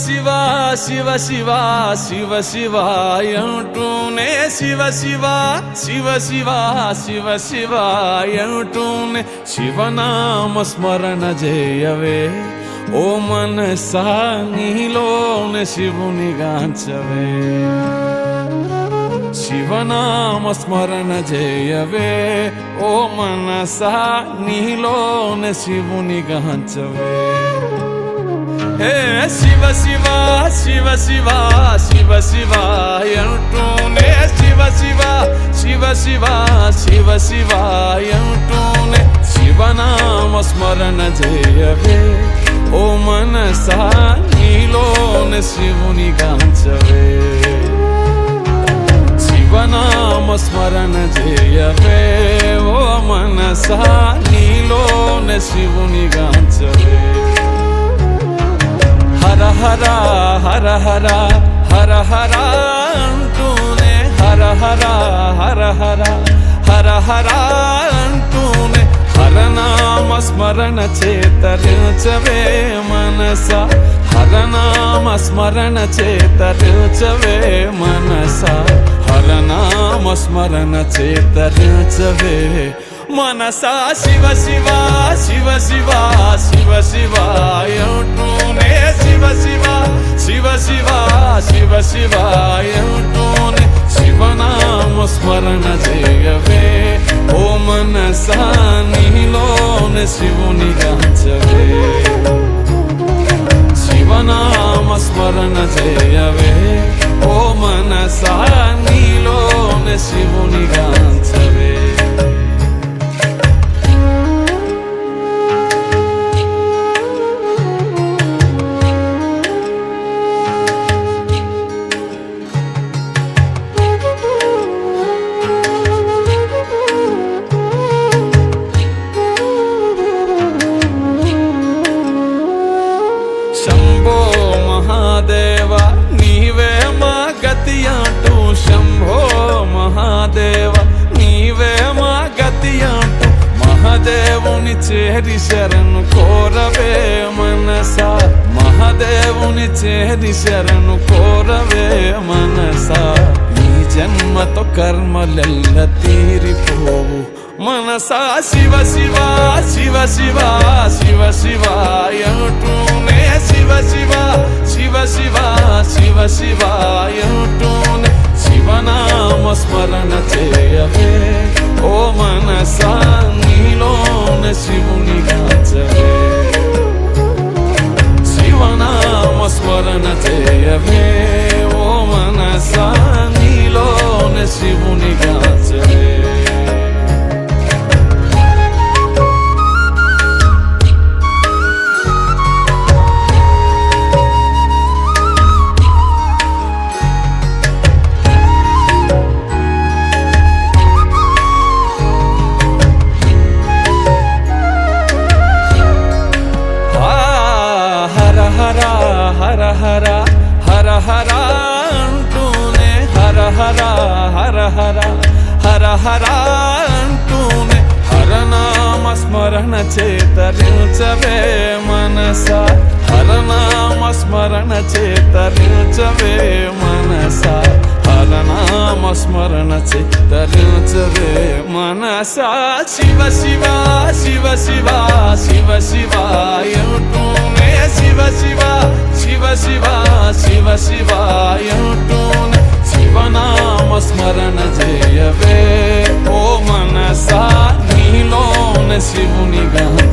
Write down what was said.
శివ శివ శివ శివ శివ అంటూనే శివ శివ శివ శివ శివ శివ అంటూనే శివనామ స్మరణ చేయవే ఓ మనసా నీలోనే శివుని గాంచవే శివనామ స్మరణ చేయవే ఓ మనసా నీలోనే శివుని గాంచవే హే శివ శివ శివ శివ శివ శివ అంటూనే శివ శివ శివ శివ శివ శివ అంటూనే శివనామ స్మరణ చేయవే ఓ మనసా నీలోనే శివుని గాంచవే శివనామ స్మరణ చేయవే ఓ మనసా నీలోనే శివుని గాంచవే హర హర హర హర హర హర అంటూనే హర హర హర హర హర హర అంటూనే హరనామ స్మరణ చేతరించవే మనస హరనామ స్మరణ చేతరించవే మనస హరనామ స్మరణ చేతరించవే మనసా శివ శివ శివ శివ శివ శివ అంటూనే శివ శివ శివ శివ శివ శివ అంటూనే శివనామ స్మరణ చేయవే ఓ మనసా నీలోనే శివుని గాంచవే శివనామ స్మరణ చేయవే ఓ మనసా నీలోనే శివుని గాంచవే శంభో మహాదేవ నీవే మా గతి అంటూ శంభో మహాదేవ నీవే మా గతి అంటూ మహాదేవుని చేరి శరణు కోరవే మనసా మహాదేవుని చేరి శరణు కోరవే మనసా ఈ జన్మతో కర్మలెల్ల తీరిపోవు మనసా శివ శివ శివ శివ శివ శివ అంటూనే శివ శివ శివ శివ శివ శివ అంటూనే శివనామ స్మరణ చేయవే ఓ మనసా నీలోనే శివుని గాంచవే శివనామ స్మరణ చేయవే ఓ మనసా నీలోనే శివుని గాంచవే హర హర హర హర అంటూనే హర హర హర హర హర హర అంటూనే హరనామ స్మరణ చేతరించవే మనస హరనామ స్మరణ చేతరించవే మనస హరనామ స్మరణ చేతరించవే మనసా శివ శివ శివ శివ శివ శివ అంటూనే శివ శివ శివ శివ శివ శివ అంటూనే శివనామ స్మరణ చేయవే ఓ మనసా నీలోనే శివుని గాంచవే